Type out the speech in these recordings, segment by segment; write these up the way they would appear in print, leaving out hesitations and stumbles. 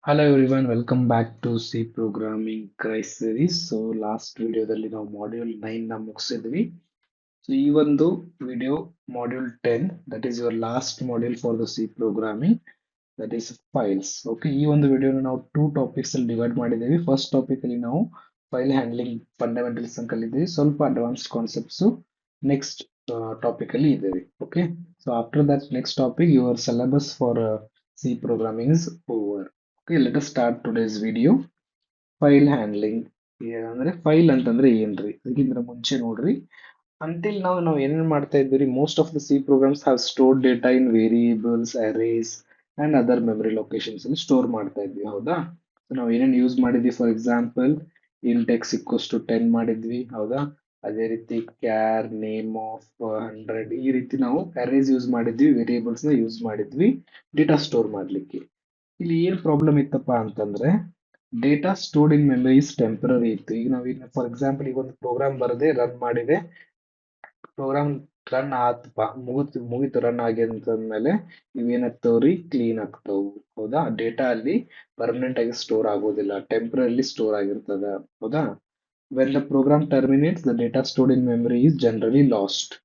Hello everyone, welcome back to C Programming Christ series. So last ವಿಡಿಯೋದಲ್ಲಿ ನಾವು module 9 ನ ಮುಗಿಸಿದ್ವಿ. So ಈ ಒಂದು video module 10 that is your last module for the C programming that is files. Okay, ಈ ಒಂದು ವಿಡಿಯೋನ ನಾವು two topics ಅಲ್ಲಿ ಡಿವೈಡ್ ಮಾಡಿದ್ದೀವಿ. ಫಸ್ಟ್ ಟಾಪಿಕ್ ಅಲ್ಲಿ ನಾವು ಫೈಲ್ ಹ್ಯಾಂಡ್ಲಿಂಗ್ ಫಂಡಮೆಂಟಲ್ಸ್ ಅಂತ ಕಲಿತೀವಿ, ಸ್ವಲ್ಪ ಅಡ್ವಾನ್ಸ್ಡ್ ಕಾನ್ಸೆಪ್ಟ್ಸ್ ನೆಕ್ಸ್ಟ್ ಟಾಪಿಕ್ ಅಲ್ಲಿ ಇದ್ದೇವೆ. Okay, so after that next topic your syllabus for C programming is over. Okay, let us start today's video. File handling ಏನಂದ್ರೆ file ಅಂತಂದ್ರೆ ಏನ್ರಿ? ಅದಕ್ಕಿಂತ ಮುಂಚೆ ನೋಡ್ರಿ, ಅಂಟಿಲ್ ನಾವು ಏನೇನ್ ಮಾಡ್ತಾ ಇದ್ವಿ, most of the C programs have store data in variables, arrays and other memory locations ಅಲ್ಲಿ ಸ್ಟೋರ್ ಮಾಡ್ತಾ ಇದ್ವಿ, ಹೌದಾ? So ನಾವು ಏನೇನ್ ಯೂಸ್ ಮಾಡಿದ್ವಿ, for example int x equals to 10 ಮಾಡಿದ್ವಿ, ಹೌದಾ? ಅದೇ ರೀತಿ ಕ್ಯಾರ್ ನೇಮ್ ಆಫ್ 100, ಈ ರೀತಿ ನಾವು ಅರೇಸ್ ಯೂಸ್ ಮಾಡಿದ್ವಿ, ವೇರಿಯೇಬಲ್ಸ್ ನ ಯೂಸ್ ಮಾಡಿದ್ವಿ ಡೇಟಾ ಸ್ಟೋರ್ ಮಾಡ್ಲಿಕ್ಕೆ. ಇಲ್ಲಿ ಏನ್ ಪ್ರಾಬ್ಲಮ್ ಇತ್ತಪ್ಪ ಅಂತಂದ್ರೆ, data stored in memory is temporary ಇತ್ತು. ಈಗ ನಾವು ಫಾರ್ ಎಕ್ಸಾಂಪಲ್ ಈಗ ಒಂದು ಪ್ರೋಗ್ರಾಮ್ ಬರದೆ ರನ್ ಮಾಡಿದೆ, ಪ್ರೋಗ್ರಾಮ್ ರನ್ ಆತಪ್ಪ, ಮುಗಿತು ರನ್ ಆಗಿ ಅಂತಂದ್ಮೇಲೆ ಇವೇನಾಗ್ತಾವ್ರಿ, ಕ್ಲೀನ್ ಆಗ್ತಾವು, ಹೌದಾ? ಡೇಟಾ ಅಲ್ಲಿ ಪರ್ಮನೆಂಟ್ ಆಗಿ ಸ್ಟೋರ್ ಆಗೋದಿಲ್ಲ, ಟೆಂಪರರಿ ಸ್ಟೋರ್ ಆಗಿರ್ತದ, ಹೌದಾ? When the program terminates the data stored in memory is generally lost.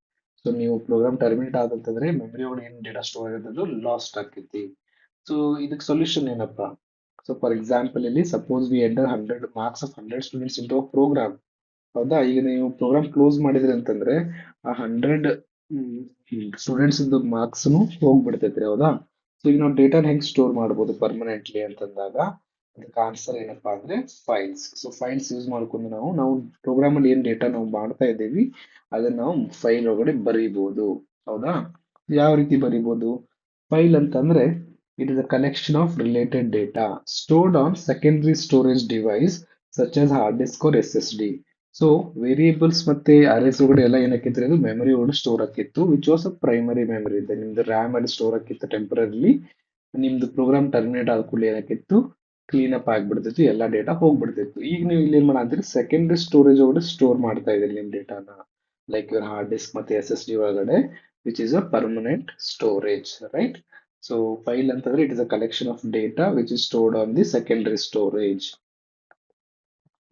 So ನೀವು ಪ್ರೋಗ್ರಾಮ್ ಟರ್ಮಿನೇಟ್ ಆದಂತಂದ್ರೆ ಮೆಮರಿ ಒಳಗೆ ಏನ್ ಡೇಟಾ ಸ್ಟೋರ್ ಆಗಿರ್ತದೋ ಲಾಸ್ಟ್ ಆಕೈತಿ. ಸೊ ಇದಕ್ಕೆ ಸೊಲ್ಯೂಷನ್ ಏನಪ್ಪಾ? ಸೊ ಫಾರ್ ಎಕ್ಸಾಂಪಲ್ ಇಲ್ಲಿ suppose we enter 100 marks of 100 students into program, ಹೌದಾ? ಈಗ ನೀವು ಪ್ರೋಗ್ರಾಮ್ ಕ್ಲೋಸ್ ಮಾಡಿದ್ರಿ ಅಂತಂದ್ರೆ ಆ 100 ಸ್ಟೂಡೆಂಟ್ಸ್ ಮಾರ್ಕ್ಸ್ ಹೋಗ್ಬಿಡ್ತೈತ್ರಿ, ಹೌದಾ? ಸೊ ಈಗ ನಾವು ಡೇಟಾ ಹೆಂಗ್ ಸ್ಟೋರ್ ಮಾಡ್ಬೋದು ಪರ್ಮನೆಂಟ್ಲಿ ಅಂತಂದಾಗ ಅದಕ್ಕೆ ಆನ್ಸರ್ ಏನಪ್ಪಾ ಅಂದ್ರೆ ಫೈಲ್ಸ್. ಸೊ ಫೈಲ್ಸ್ ಯೂಸ್ ಮಾಡ್ಕೊಂಡು ನಾವು ಪ್ರೋಗ್ರಾಮ್ ಅಲ್ಲಿ ಏನ್ ಡೇಟಾ ನಾವು ಮಾಡ್ತಾ ಇದ್ದೀವಿ ಅದನ್ನ ನಾವು ಫೈಲ್ ಒಳಗಡೆ ಬರೀಬಹುದು, ಹೌದಾ? ಯಾವ ರೀತಿ ಬರೀಬಹುದು? ಫೈಲ್ ಅಂತಂದ್ರೆ it is a collection of related data stored on secondary storage device such as hard disk or SSD. So variables ಮತ್ತೆ ಅರೇಸ್ ಒಳಗಡೆ ಎಲ್ಲ ಏನಕ್ಕಿತ್ತು, ಅದು ಮೆಮರಿ ಒಳಗಡೆ ಸ್ಟೋರ್ ಆಕಿತ್ತು, which was a primary memory ಇದೆ. ನಿಮ್ದು ರ್ಯಾಮ್ ಅಲ್ಲಿ ಸ್ಟೋರ್ ಆಕಿತ್ತು ಟೆಂಪರರಿಲಿ. ನಿಮ್ದು ಪ್ರೋಗ್ರಾಮ್ ಟರ್ಮಿನೇಟ್ ಆದ ಕೂಡಲೇ ಏನಕ್ಕಿತ್ತು, ಕ್ಲೀನ್ ಅಪ್ ಆಗ್ಬಿಡ್ತಿತ್ತು, ಎಲ್ಲ ಡೇಟಾ ಹೋಗ್ಬಿಡ್ತಿತ್ತು. ಈಗ ನೀವು ಇಲ್ಲಿ ಏನ್ ಮಾಡಂತೀರಿ, ಸೆಕೆಂಡರಿ ಸ್ಟೋರೇಜ್ ಒಳಗಡೆ ಸ್ಟೋರ್ ಮಾಡ್ತಾ ಇದ್ದೀರಿ ನಿಮ್ ಡೇಟಾನ, ಲೈಕ್ ಯುವರ್ ಹಾರ್ಡ್ ಡಿಸ್ಕ್ ಮತ್ತೆ SSD ಒಳಗಡೆ, which is a permanent storage, right? So file ಅಂತಂದ್ರೆ it is a collection of data which is stored on the secondary storage.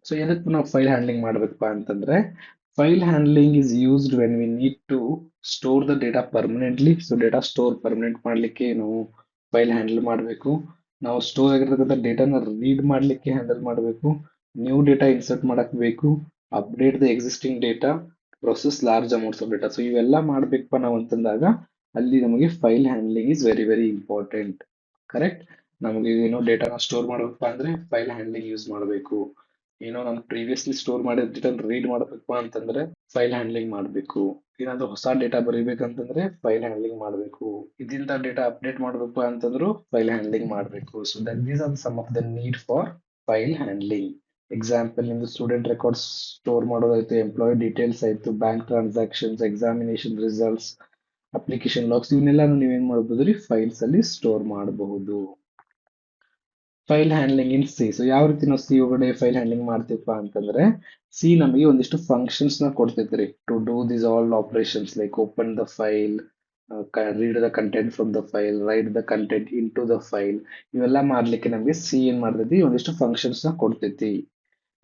So ಎದಕ್ಕೆ ನಾವು ಫೈಲ್ ಹ್ಯಾಂಡ್ಲಿಂಗ್ ಮಾಡ್ಬೇಕಪ್ಪ ಅಂತಂದ್ರೆ, file handling is used when we need to store the data permanently. So data store permanent ಮಾಡ್ಲಿಕ್ಕೆ ನಾವು file handle ಮಾಡಬೇಕು. ನಾವು store ಆಗಿರ್ತಕ್ಕಂಥ ಡೇಟಾನ read ಮಾಡ್ಲಿಕ್ಕೆ ಹ್ಯಾಂಡಲ್ ಮಾಡಬೇಕು, ನ್ಯೂ ಡೇಟಾ ಇನ್ಸರ್ಟ್ ಮಾಡಕ್ ಬೇಕು, update the existing data, process large amounts of data. So ಇವೆಲ್ಲ ಮಾಡ್ಬೇಕಪ್ಪ ನಾವು ಅಂತಂದಾಗ ಅಲ್ಲಿ ನಮಗೆ file handling is very very important, correct? ನಮಗೆ ಏನೋ ಡೇಟಾನ ಸ್ಟೋರ್ ಮಾಡಬೇಕಪ್ಪ ಅಂದ್ರೆ ಫೈಲ್ ಹ್ಯಾಂಡ್ಲಿಂಗ್ ಯೂಸ್ ಮಾಡಬೇಕು. ಏನೋ ನಾನು ಪ್ರೀವಿಯಸ್ಲಿ ಸ್ಟೋರ್ ಮಾಡಿದ ಡೇಟಾ ರೀಡ್ ಮಾಡಬೇಕು ಅಂತಂದ್ರೆ ಫೈಲ್ ಹ್ಯಾಂಡ್ಲಿಂಗ್ ಮಾಡಬೇಕು. ಏನಾದ್ರು ಹೊಸ ಡೇಟಾ ಬರೀಬೇಕಂತಂದ್ರೆ ಫೈಲ್ ಹ್ಯಾಂಡ್ಲಿಂಗ್ ಮಾಡಬೇಕು. ಇದಿಂತ ಡೇಟಾ ಅಪ್ಡೇಟ್ ಮಾಡಬೇಕು ಅಂತಂದ್ರು ಫೈಲ್ ಹ್ಯಾಂಡ್ಲಿಂಗ್ ಮಾಡಬೇಕು. So that these are some of the need for file handling. Example ನಿಮ್ದು ಸ್ಟೂಡೆಂಟ್ ರೆಕಾರ್ಡ್ಸ್ ಸ್ಟೋರ್ ಮಾಡೋದಾಯ್ತು, ಎಂಪ್ಲಾಯ್ ಡೀಟೇಲ್ಸ್ ಆಯ್ತು, bank transactions, examination results, application logs, ಇವನ್ನೆಲ್ಲ ನೀವೇನ್ ಮಾಡಬಹುದು ರೀ, ಫೈಲ್ಸ್ ಅಲ್ಲಿ ಸ್ಟೋರ್ ಮಾಡಬಹುದು. File handling in C. So ಯಾವ ರೀತಿ ನಾವು ಸಿ ಒಳಗಡೆ ಫೈಲ್ ಹ್ಯಾಂಡ್ಲಿಂಗ್ ಮಾಡ್ತೀವಪ್ಪ ಅಂತಂದ್ರೆ, ಸಿ ನಮಗೆ ಒಂದಿಷ್ಟು ಫಂಕ್ಷನ್ಸ್ ನ ಕೊಡ್ತೈತ್ರಿ to do this all operations, like open the file, read the content from the file, write the content into the file. ಇವೆಲ್ಲ ಮಾಡ್ಲಿಕ್ಕೆ ನಮಗೆ ಸಿ ಏನ್ ಮಾಡ್ತೈತಿ, ಒಂದಿಷ್ಟು ಫಂಕ್ಷನ್ಸ್ ನ ಕೊಡ್ತೈತಿ.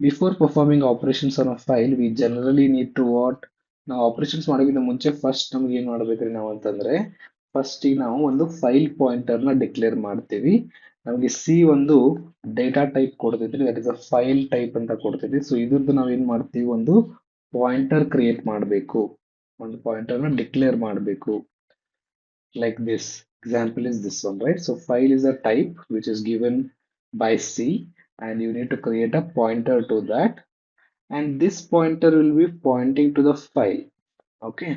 Before performing operations on a file we generally need to what, ನಾವು operations ಮಾಡೋಕ್ಕಿಂತ ಮುಂಚೆ ಫಸ್ಟ್ ನಮ್ಗೆ ಏನ್ ಮಾಡ್ಬೇಕ್ರಿ ನಾವು ಅಂತಂದ್ರೆ, ಫಸ್ಟ್ ಈಗ ನಾವು ಒಂದು ಫೈಲ್ ಪಾಯಿಂಟರ್ ನ ಡಿಕ್ಲೇರ್ ಮಾಡ್ತೀವಿ. ನಮಗೆ ಸಿ ಒಂದು ಡೇಟಾ ಟೈಪ್ ಕೊಡ್ತೈತ್ರಿ, that is a file type ಅಂತ ಕೊಡ್ತೈತಿ. ಸೊ ಇದ್ರದ್ದು ನಾವ್ ಏನ್ ಮಾಡ್ತೀವಿ, ಒಂದು ಪಾಯಿಂಟರ್ ಕ್ರಿಯೇಟ್ ಮಾಡಬೇಕು, ಒಂದು ಪಾಯಿಂಟರ್ ನ ಡಿಕ್ಲೇರ್ ಮಾಡಬೇಕು, like this. Example is this one, right? So file is a type which is given by C, and you need to create a pointer to that, and this pointer will be pointing to the file. Okay,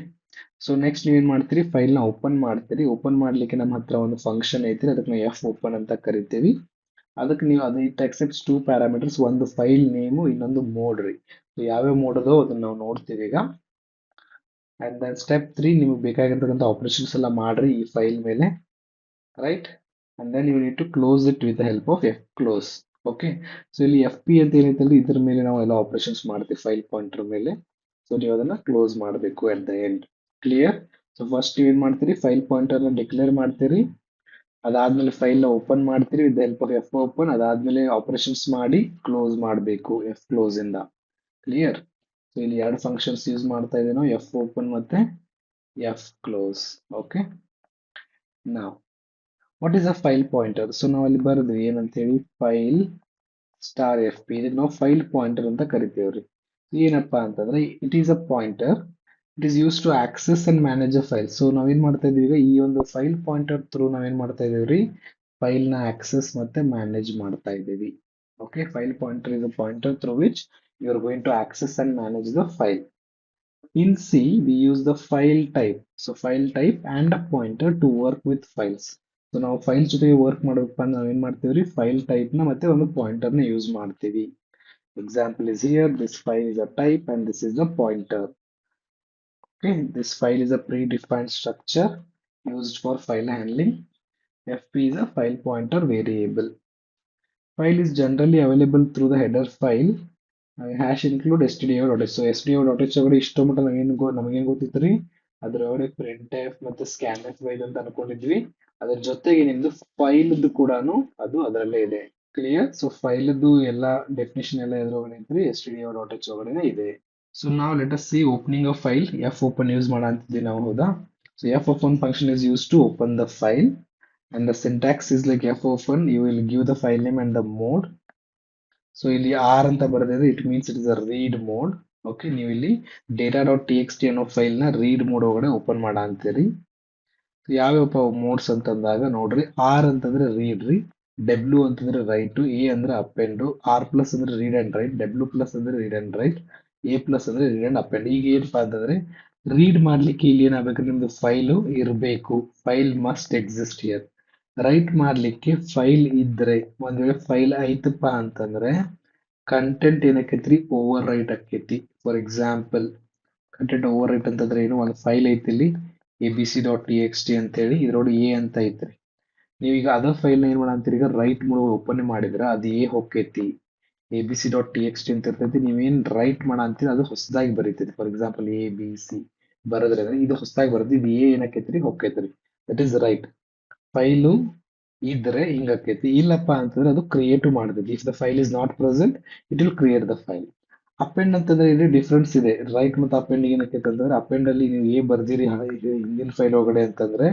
so next ನೀವೇನ್ ಮಾಡ್ತೀರಿ, file ನ open ಮಾಡ್ತೀರಿ. Open ಮಾಡ್ಲಿಕ್ಕೆ ನಮ್ಮ ಹತ್ರ ಒಂದು function ಐತ್ರಿ, ಅದಕ್ಕೆ ನಾವು ಎಫ್ ಓಪನ್ ಅಂತ ಕರಿತೀವಿ. ಅದಕ್ಕೆ ನೀವು ಅದು ಇಟ್ ಅಕ್ಸೆಪ್ಟ್ಸ್ ಟೂ ಪ್ಯಾರಾಮೀಟರ್ಸ್, ಒಂದು ಫೈಲ್ ನೇಮು, ಇನ್ನೊಂದು ಮೋಡ್ ರೀ. ಯಾವ್ಯಾವ ಮೋಡ್ ಅದೋ ಅದನ್ನ ನಾವು ನೋಡ್ತೀವಿ ಈಗ. ಅಂಡ್ ದೆನ್ ಸ್ಟೆಪ್ 3, ನಿಮ್ಗೆ ಬೇಕಾಗಿರ್ತಕ್ಕಂಥ ಆಪರೇಷನ್ಸ್ ಎಲ್ಲ ಮಾಡ್ರಿ ಈ ಫೈಲ್ ಮೇಲೆ, right? And then you need to close it with the help of F close. Okay, so ಇಲ್ಲಿ ಎಫ್ ಪಿ ಅಂತ ಏನೈತಲ್ಲ, ಇದ್ರ ಮೇಲೆ ನಾವು ಎಲ್ಲ ಆಪರೇಷನ್ಸ್ ಮಾಡ್ತೀವಿ ಫೈಲ್ ಪಾಯಿಂಟರ್ ಮೇಲೆ. ಸೊ ನೀವು ಅದನ್ನ ಕ್ಲೋಸ್ ಮಾಡಬೇಕು at the end. Clear? So first ನೀವು ಏನ್ ಮಾಡ್ತೀರಿ, ಫೈಲ್ ಪಾಯಿಂಟರ್ ನ ಡಿಕ್ಲೇರ್ ಮಾಡ್ತೀರಿ. ಅದಾದ್ಮೇಲೆ ಫೈಲ್ ನ ಓಪನ್ ಮಾಡ್ತೀರಿ with help of F open. ಅದಾದ್ಮೇಲೆ ಆಪರೇಷನ್ಸ್ ಮಾಡಿ ಕ್ಲೋಸ್ ಮಾಡಬೇಕು ಎಫ್ ಕ್ಲೋಸ್ ಇಂದ. ಕ್ಲಿಯರ್? ಸೊ ಇಲ್ಲಿ ಎರಡು ಫಂಕ್ಷನ್ಸ್ ಯೂಸ್ ಮಾಡ್ತಾ ಇದ್ದೇವೆ ನಾವು, ಎಫ್ ಓಪನ್ ಮತ್ತೆ ಎಫ್ ಕ್ಲೋಸ್. ಓಕೆ, ನಾವು what is a file pointer? So ನಾವು ಅಲ್ಲಿ ಬರೆದ್ವಿ ಏನಂತ ಹೇಳಿ, ಫೈಲ್ ಸ್ಟಾರ್ ಎಫ್ ಪಿ. ಇದಕ್ಕೆ ನಾವು ಫೈಲ್ ಪಾಯಿಂಟರ್ ಅಂತ ಕರಿತೇವ್ರಿ. ಏನಪ್ಪಾ ಅಂತಂದ್ರೆ it is a pointer, it is use to access and manage a file. So ನಾವೇನ್ ಮಾಡ್ತಾ ಇದೀವಿ ಈಗ, ಈ ಒಂದು ಫೈಲ್ ಪಾಯಿಂಟರ್ ಥ್ರೂ ನಾವೇನ್ ಮಾಡ್ತಾ ಇದೀವ್ರಿ, ಫೈಲ್ ನ ಆಕ್ಸೆಸ್ ಮತ್ತೆ ಮ್ಯಾನೇಜ್ ಮಾಡ್ತಾ ಇದ್ದೀವಿ. Okay, file pointer is a pointer through which you are going to access and manage the file. In C, we use the file type. So file type and a pointer to work with files. So ನಾವು files ಜೊತೆಗೆ work ಮಾಡಬೇಕಪ್ಪ ಅಂದ್ರೆ ನಾವೇನ್ ಮಾಡ್ತೀವ್ರಿ, file type ನ ಮತ್ತೆ ಒಂದು pointer ನ ಯೂಸ್ ಮಾಡ್ತೀವಿ. Example is here, this file is a type and this is the pointer. Okay, this file is a predefined structure used for file handling. FP is a file pointer variable. File is generally available through the header file. Hash include stdio.h. So stdio.h ಒಳಗಡೆ ಇಷ್ಟು ಮಟ್ಟ ನಮಗೇನು ಗೊತ್ತಿತ್ತು, ಅದ್ರ ಒಳಗಡೆ print F ಮತ್ತೆ scan F file ಅಂತ ಅನ್ಕೊಂಡಿದ್ವಿ. ಅದ್ರ ಜೊತೆಗೆ ನಿಮ್ದು ಫೈಲ್ ಕೂಡ ಅದು ಅದರಲ್ಲೇ ಇದೆ. ಕ್ಲಿಯರ್? ಸೊ ಫೈಲ್ ಎಲ್ಲ ಡೆಫಿನೇಷನ್ ಎಲ್ಲ ಎದ್ರೊಳಗಡೆ ಇದ್ರಿ, stdio.h ಒಳಗಡೆ ಇದೆ. ಸೊ ನಾವು let us see opening a file. F open use ಮಾಡ ಅಂತಿದ್ವಿ ನಾವು, ಹೌದಾ? So F open function is use to open the file and the syntax is like f open, you will give the file name and the mode. So ಇಲ್ಲಿ R ಅಂತ ಬರೆದಿದೆ, it means it is a read mode. Okay, ನೀವು ಇಲ್ಲಿ data.txt ಅನ್ನೋ file ನ read mode ಒಳಗಡೆ open ಮಾಡ ಅಂತೀರಿ. ಯಾವ್ಯಾವ ಮೋಡ್ಸ್ ಅಂತಂದಾಗ ನೋಡ್ರಿ, ಆರ್ ಅಂತಂದ್ರೆ ರೀಡ್ ರೀ, ಡಬ್ಲ್ಯೂ ಅಂತಂದ್ರೆ ರೈಟ್, ಎ ಅಂದ್ರೆ ಅಪೆಂಡ್, ಆರ್ ಪ್ಲಸ್ ಅಂದ್ರೆ read and write, W plus ಅಂದ್ರೆ read and write, A plus ಅಂದ್ರೆ ರೀಡ್ ಅಂಡ್ ಅಪೆಂಡ್. ಈಗ ಏನಪ್ಪಾ ಅಂತಂದ್ರೆ ರೀಡ್ ಮಾಡ್ಲಿಕ್ಕೆ ಇಲ್ಲಿ ಏನಾಗಬೇಕು, ನಿಮ್ದು ಫೈಲು ಇರಬೇಕು, file must exist here. Right ಮಾಡ್ಲಿಕ್ಕೆ ಫೈಲ್ ಇದ್ರೆ, ಒಂದ್ ವೇಳೆ ಫೈಲ್ ಐತಪ್ಪ ಅಂತಂದ್ರೆ ಕಂಟೆಂಟ್ ಏನಕ್ಕೈತ್ರಿ, ಓವರ್ ರೈಟ್ ಆಕೈತಿ. For example, content over right ಅಂತಂದ್ರೆ ಏನು, ಒಂದು ಫೈಲ್ ಐತಿ ಇಲ್ಲಿ abc.txt ಅಂತೇಳಿ, ಇದ್ರೊಳಗೆ ಎ ಅಂತ ಐತ್ರಿ. ನೀವೀಗ ಅದ ಫೈಲ್ ನ ಏನ್ ಮಾಡಂತೀರಿ, ಈಗ ರೈಟ್ ಮೋಡ್ ಓಪನ್ ಮಾಡಿದ್ರ ಅದು ಎ ಹೊಕ್ಕೈತಿ, abc.txt ಅಂತ ಇರ್ತೈತಿ. ನೀವೇನ್ ರೈಟ್ ಮಾಡ ಅಂತೀರಿ ಅದು ಹೊಸದಾಗಿ ಬರೀತೈತಿ. For example A B C ಬರದ್ರೆ ಇದು ಹೊಸದಾಗಿ ಬರ್ತೈತಿ, ಇದು ಎ ಏನಕ್ಕೈತ್ರಿ, ಹೊಕ್ಕೈತ್ರಿ. That is right. ಫೈಲು ಇದ್ರೆ ಹಿಂಗ ಆಕೈತಿ, ಇಲ್ಲಪ್ಪ ಅಂತಂದ್ರೆ ಅದು ಕ್ರಿಯೇಟ್ ಮಾಡ್ತೈತಿ. If the file is not present it will create the file. Append ಅಂತಂದ್ರೆ ಇಲ್ಲಿ ಡಿಫ್ರೆನ್ಸ್ ಇದೆ. ರೈಟ್ ಮತ್ತು ಅಪೆಂಡ್ ಏನಕ್ಕೈತೆ ಅಂತಂದ್ರೆ, ಅಪೆಂಡ್ ಅಲ್ಲಿ ನೀವು ಎ ಬರ್ದಿರಿ ಹಿಂದಿನ ಫೈಲ್ ಒಳಗಡೆ ಅಂತಂದ್ರೆ,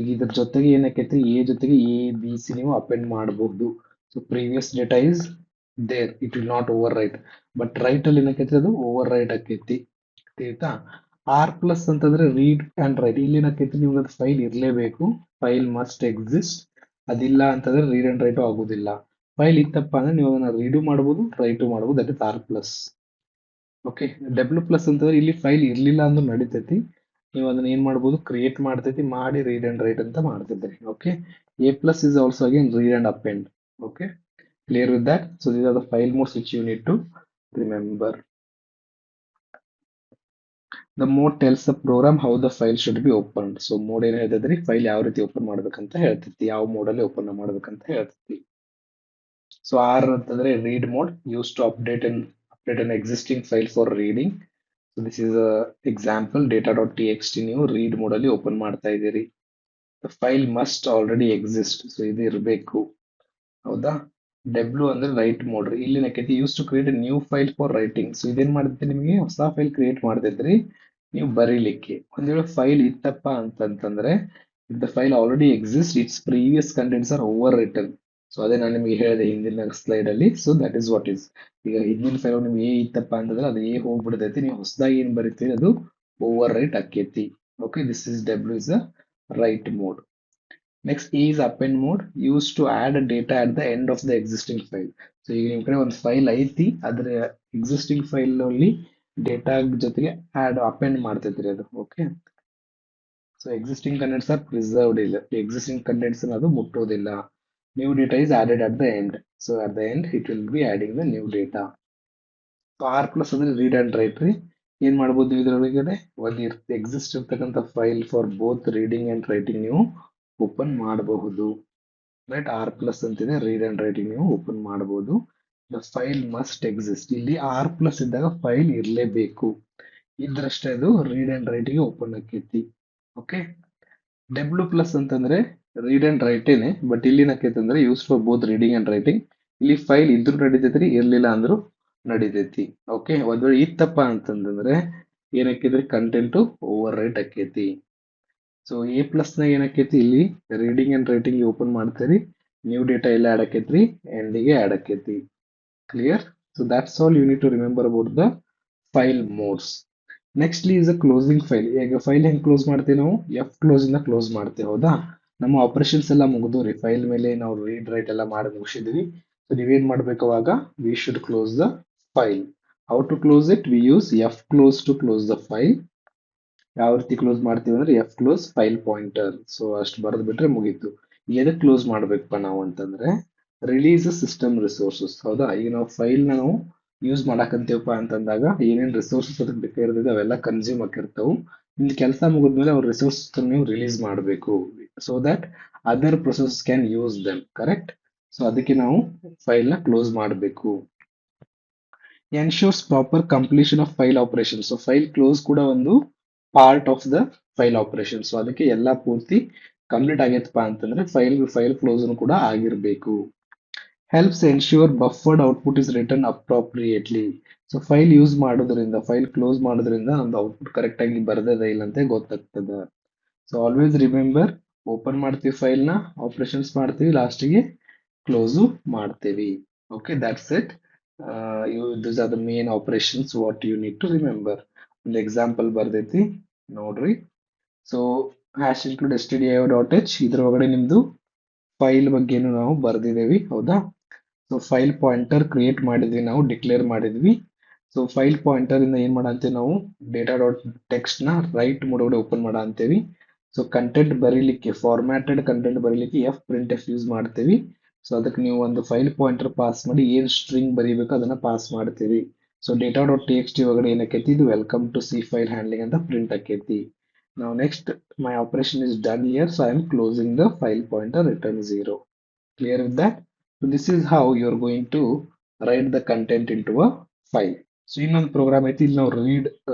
ಈಗ ಇದ್ರ ಜೊತೆಗೆ ಏನಕ್ಕೈತಿ, ಎ ಜೊತೆಗೆ ಎ ಬಿ ಸಿ ನೀವು ಅಪೆಂಡ್ ಮಾಡಬಹುದು. So previous data is there, it will not overwrite. But write ಅಲ್ಲಿ ಏನಕ್ಕೈತಿ, ಅದು ಓವರ್ ರೈಟ್ ಆಕೈತಿ. ಆಯ್ತಾ? ಆರ್ ಪ್ಲಸ್ ಅಂತಂದ್ರೆ ರೀಡ್ ಅಂಡ್ ರೈಟ್. ಇಲ್ಲಿ ಏನಕ್ಕೈತಿ, ನಿಮ್ಗೆ ಅದು ಫೈಲ್ ಇರಲೇಬೇಕು, ಫೈಲ್ ಮಸ್ಟ್ ಎಕ್ಸಿಸ್ಟ್. ಅದಿಲ್ಲ ಅಂತಂದ್ರೆ ರೀಡ್ ಅಂಡ್ ರೈಟು ಆಗುದಿಲ್ಲ. ಫೈಲ್ ಇತ್ತಪ್ಪ ಅಂದ್ರೆ ನೀವು ಅದನ್ನ ರೀಡು ಮಾಡಬಹುದು, ರೈಟು ಮಾಡಬಹುದು. That is R plus. Okay, W plus ಅಂತಂದ್ರೆ ಇಲ್ಲಿ ಫೈಲ್ ಇರ್ಲಿಲ್ಲ ಅಂದ್ರೂ ನಡೀತೈತಿ, ನೀವು ಅದನ್ನ ಏನ್ ಮಾಡ್ಬೋದು, ಕ್ರಿಯೇಟ್ ಮಾಡ್ತೈತಿ, ಮಾಡಿ ರೀಡ್ ಅಂಡ್ ರೈಟ್ ಅಂತ ಮಾಡ್ತಿದ್ರಿ. Okay, A plus is also again read and append. Okay, clear with that? So these are the file modes which you need to remember. The mode tells the program how the file should be opened. So mode ಏನ್ ಹೇಳ್ತೈತ್ರಿ, file ಯಾವ ರೀತಿ open ಮಾಡ್ಬೇಕಂತ ಹೇಳ್ತೈತಿ, ಯಾವ mode ಅಲ್ಲಿ open ಮಾಡ್ಬೇಕಂತ ಹೇಳ್ತೈತಿ. So R ಅಂತಂದ್ರೆ read mode, use to update an existing file for reading. So this is a example, data.txt ನೀವು ರೀಡ್ ಮೋಡ್ ಅಲ್ಲಿ ಓಪನ್ ಮಾಡ್ತಾ ಇದ್ದೀರಿ. The file must already exist. So ಇದು ಇರಬೇಕು, ಹೌದಾ? ಡಬ್ಲ್ಯೂ ಅಂದ್ರೆ ರೈಟ್ ಮೋಡ್. ಇಲ್ಲಿ ಏನಕ್ಕೈತಿ, use to create a new file for writing. So ಇದೇನ್ ಮಾಡ್ತೈತಿ, ನಿಮಗೆ ಹೊಸ ಫೈಲ್ ಕ್ರಿಯೇಟ್ ಮಾಡ್ತೈತ್ರಿ ನೀವು ಬರೀಲಿಕ್ಕೆ. ಒಂದ್ ವೇಳೆ ಫೈಲ್ ಇತ್ತಪ್ಪ ಅಂತಂದ್ರೆ, if the file already exist, its previous contents are overwritten. So ಅದೇ ನಾನು ನಿಮಗೆ ಹೇಳಿದೆ ಹಿಂದಿನ ಸ್ಲೈಡ್ ಅಲ್ಲಿ. So that is what is. ಈಗ ಹಿಂದಿನ ಫೈಲ್ ನಿಮ್ಗೆ ಎ ಇತ್ತಪ್ಪ ಅಂತಂದ್ರೆ ಅದು ಎ ಹೋಗ್ಬಿಡ್ತೈತಿ, ನೀವು ಹೊಸದಾಗಿ ಏನ್ ಬರೀತೀರಿ ಅದು ಓವರ್ ರೈಟ್ ಆಕೈತಿ. Okay, this is W is a right mode. Next E is append mode, used to add data at the end of the existing file. So ಈಗ ನಿಮ್ ಕಡೆ ಒಂದು ಫೈಲ್ ಐತಿ, ಅದ್ರ ಎಕ್ಸಿಸ್ಟಿಂಗ್ ಫೈಲ್ ಅಲ್ಲಿ ಡೇಟಾ ಜೊತೆಗೆ append ಮಾಡ್ತೈತ್ರಿ ಅದು. Okay, so existing contents are preserved. ಇಲ್ಲ, ಎಕ್ಸಿಸ್ಟಿಂಗ್ ಕಂಟೆಂಟ್ಸ್ ಅದು ಮುಟ್ಟೋದಿಲ್ಲ. New data is added at the end. So at the end it will be adding the new data. R plus ಅಂದ್ರೆ read and write ರೀ. ಏನ್ ಮಾಡ್ಬೋದು ಇದ್ರೊಳಗಡೆ, ಒಂದು exist ಇರ್ತಕ್ಕಂಥ file for both reading and writing ನೀವು ಓಪನ್ ಮಾಡಬಹುದು. Right, R plus ಅಂತಿದೆ, ರೀಡ್ ಅಂಡ್ ರೈಟಿಂಗ್ ನೀವು ಓಪನ್ ಮಾಡಬಹುದು. The file must exist. ಇಲ್ಲಿ ಆರ್ ಪ್ಲಸ್ ಇದ್ದಾಗ ಫೈಲ್ ಇರಲೇಬೇಕು, ಇದ್ರಷ್ಟೇ ಅದು ರೀಡ್ ಅಂಡ್ ರೈಟಿಂಗ್ ಓಪನ್ ಆಕೈತಿ. ಓಕೆ, ಡಬ್ಲ್ಯೂ ಪ್ಲಸ್ ಅಂತಂದ್ರೆ ರೀಡ್ ಅಂಡ್ ರೈಟೇನೆ, ಬಟ್ ಇಲ್ಲಿ ಏನಕ್ಕೈತೆ ಅಂದ್ರೆ use for both reading and writing. ಇಲ್ಲಿ ಫೈಲ್ ಇದ್ರು ನಡಿತೈತ್ರಿ, ಇರ್ಲಿಲ್ಲ ಅಂದ್ರೂ ನಡಿತೈತಿ. ಓಕೆ, ಒಂದ್ ವೇಳೆ ಇತ್ತಪ್ಪ ಅಂತಂದ್ರೆ ಏನಕ್ಕಿದ್ರೆ ಕಂಟೆಂಟ್ ಓವರ್ ರೈಟ್ ಆಕೈತಿ. ಸೊ ಎ ಪ್ಲಸ್ ನಾಗ ಏನಾಕೈತಿ, ಇಲ್ಲಿ ರೀಡಿಂಗ್ ಅಂಡ್ ರೈಟಿಂಗ್ ಓಪನ್ ಮಾಡ್ತೀರಿ, ನ್ಯೂ ಡೇಟಾ ಎಲ್ಲ ಆಡ್ ಆಕೈತ್ರಿ, ಎಂಡಿಗೆ ಆಡ್ ಆಕೈತಿ. Clear? So that's all you need to remember about the file modes. Nextly is a closing file. ಈಗ ಫೈಲ್ ಹೆಂಗ್ ಕ್ಲೋಸ್ ಮಾಡ್ತೀವಿ ನಾವು, ಎಫ್ ಕ್ಲೋಸ್ ಇಂದ ಕ್ಲೋಸ್ ಮಾಡ್ತೀವಿ, ಹೌದಾ? ನಮ್ಮ ಆಪರೇಷನ್ಸ್ ಎಲ್ಲ ಮುಗಿದ್ರಿ, ಫೈಲ್ ಮೇಲೆ ನಾವು ರೀಡ್ ರೈಟ್ ಎಲ್ಲ ಮಾಡಿ ಮುಗಿಸಿದ್ವಿ. ಸೊ ನೀವೇನ್ ಮಾಡ್ಬೇಕು ಅವಾಗ, we should close the file. How to close it, we use F close to close the file. ಯಾವ ರೀತಿ ಕ್ಲೋಸ್ ಮಾಡ್ತೀವಿ ಅಂದ್ರೆ F close file pointer. So ಅಷ್ಟು ಬರೆದು ಬಿಟ್ರೆ ಮುಗೀತು. ಎದಕ್ಕೆ ಕ್ಲೋಸ್ ಮಾಡ್ಬೇಕಪ್ಪ ನಾವು ಅಂತಂದ್ರೆ, ರಿಲೀಸ್ ಸಿಸ್ಟಮ್ ರಿಸೋರ್ಸಸ್, ಹೌದಾ? ಈಗ ನಾವು ಫೈಲ್ ನಾವು ಯೂಸ್ ಮಾಡಕಂತೀವಪ್ಪ ಅಂತಂದಾಗ ಏನೇನ್ ರಿಸೋರ್ಸಸ್ ಅದಕ್ಕೆ ಬೇಕಾಗಿರ್ತದೆ ಅವೆಲ್ಲ ಕನ್ಸ್ಯೂಮ್ ಆಗಿರ್ತಾವು. ನಿಮ್ದು ಕೆಲಸ ಮುಗಿದ್ಮೇಲೆ ಅವ್ರ ರಿಸೋರ್ಸ್ ನೀವು ರಿಲೀಸ್ ಮಾಡಬೇಕು, so that other process can use them. Correct? So ಅದಕ್ಕೆ ನಾವು ಫೈಲ್ ನ ಕ್ಲೋಸ್ ಮಾಡಬೇಕು. Ensures proper completion of file operation. So file close ಕೂಡ ಒಂದು part of the file operation. So ಅದಕ್ಕೆ ಎಲ್ಲ ಪೂರ್ತಿ ಕಂಪ್ಲೀಟ್ ಆಗೈತಪ್ಪ ಅಂತಂದ್ರೆ ಫೈಲ್ ಕ್ಲೋಸ್ ಕೂಡ ಆಗಿರಬೇಕು. Helps ensure ಬಫರ್ಡ್ output is written ಅಪ್ರಾಪ್ರಿಯೇಟ್ಲಿ. So file use ಮಾಡೋದ್ರಿಂದ, ಫೈಲ್ ಕ್ಲೋಸ್ ಮಾಡೋದ್ರಿಂದ ನಮ್ದು ಔಟ್ಪುಟ್ ಕರೆಕ್ಟ್ ಆಗಿ ಬರ್ದದ ಇಲ್ಲ ಅಂತ ಗೊತ್ತಾಗ್ತದ. ಸೊ ಆಲ್ವೇಸ್ ರಿಮೆಂಬರ್, ಓಪನ್ ಮಾಡ್ತೀವಿ ಫೈಲ್ ನ, ಆಪರೇಷನ್ಸ್ ಮಾಡ್ತೀವಿ, ಲಾಸ್ಟಿಗೆ ಕ್ಲೋಸು ಮಾಡ್ತೀವಿ. Okay, that's it. These are the main operations what you need to remember. ಒಂದು ಎಕ್ಸಾಂಪಲ್ ಬರ್ದೈತಿ ನೋಡ್ರಿ. ಸೊ ಹ್ಯಾಶ್ ಇನ್ಕ್ಲೂಡ್ stdio.h, ಇದ್ರ ಒಳಗಡೆ ನಿಮ್ದು ಫೈಲ್ ಬಗ್ಗೆನು ನಾವು ಬರ್ದಿದ್ದೇವೆ, ಹೌದಾ? ಸೊ ಫೈಲ್ ಪಾಯಿಂಟರ್ ಕ್ರಿಯೇಟ್ ಮಾಡಿದ್ವಿ, ನಾವು ಡಿಕ್ಲೇರ್ ಮಾಡಿದ್ವಿ. ಸೊ ಫೈಲ್ ಪಾಯಿಂಟರ್ ಇಂದ ಏನ್ ಮಾಡಂತೀವಿ ನಾವು, ಡೇಟಾ ಡಾಟ್ ಟೆಕ್ಸ್ಟ್ ನ ರೈಟ್ ಮೋಡ್ ಒಳಗಡೆ ಓಪನ್ ಮಾಡ ಅಂತೀವಿ. ಸೊ ಕಂಟೆಂಟ್ ಬರೀಲಿಕ್ಕೆ, ಫಾರ್ಮ್ಯಾಟೆಡ್ ಕಂಟೆಂಟ್ ಬರೀಲಿಕ್ಕೆ ಎಫ್ ಪ್ರಿಂಟ್ ಎಫ್ ಯೂಸ್ ಮಾಡ್ತೀವಿ. ಸೊ ಅದಕ್ಕೆ ನೀವು ಒಂದು ಫೈಲ್ ಪಾಯಿಂಟರ್ ಪಾಸ್ ಮಾಡಿ ಏನ್ ಸ್ಟ್ರಿಂಗ್ ಬರೀಬೇಕು ಅದನ್ನ ಪಾಸ್ ಮಾಡ್ತೀವಿ. So data dot T X T ಒಳಗಡೆ ಏನಕ್ಕೈತಿ, ಇದು welcome to C file handling ಅಂತ ಪ್ರಿಂಟ್ ಆಕೈತಿ. Now next, my operation is done here, so I am closing the file pointer, return 0. Clear with that? So this is how you are going to write the content into a file. So ಇನ್ನೊಂದು program ಐತಿ, ಇಲ್ಲಿ ನಾವು read